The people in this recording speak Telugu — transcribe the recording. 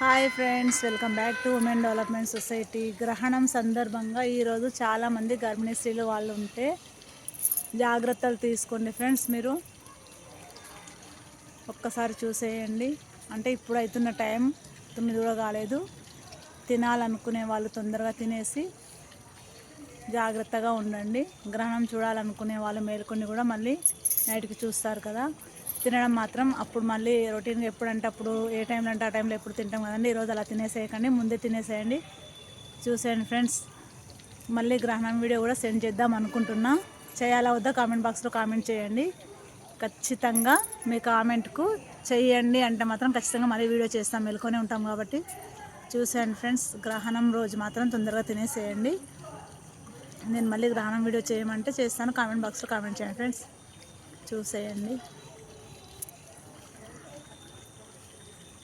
Hi friends, welcome back to women development society. గ్రహణం సందర్భంగా ఈరోజు చాలామంది గర్భిణీ స్త్రీలు వాళ్ళు ఉంటే జాగ్రత్తలు తీసుకోండి ఫ్రెండ్స్. మీరు ఒక్కసారి చూసేయండి. అంటే ఇప్పుడు అవుతున్న టైం 9 కూడా కాలేదు. తినాలనుకునే వాళ్ళు తొందరగా తినేసి జాగ్రత్తగా ఉండండి. గ్రహణం చూడాలనుకునే వాళ్ళు మేల్కొని కూడా మళ్ళీ నైట్కి చూస్తారు కదా. తినడం మాత్రం అప్పుడు మళ్ళీ రొటీన్గా ఎప్పుడంటే అప్పుడు ఏ టైంలో అంటే ఆ టైంలో ఎప్పుడు తింటాం కదండి. ఈరోజు అలా తినేసేయకండి, ముందే తినేసేయండి. చూసేయండి ఫ్రెండ్స్. మళ్ళీ గ్రహణం వీడియో కూడా సెండ్ చేద్దాం అనుకుంటున్నా. చేయాలా వద్దా కామెంట్ బాక్స్లో కామెంట్ చేయండి. ఖచ్చితంగా మీ కామెంట్కు చెయ్యండి అంటే మాత్రం ఖచ్చితంగా మళ్ళీ వీడియో చేస్తాం. మెలుకొని ఉంటాం కాబట్టి చూసేయండి ఫ్రెండ్స్. గ్రహణం రోజు మాత్రం తొందరగా తినేసేయండి. నేను మళ్ళీ గ్రహణం వీడియో చేయమంటే చేస్తాను. కామెంట్ బాక్స్లో కామెంట్ చేయండి ఫ్రెండ్స్. చూసేయండి.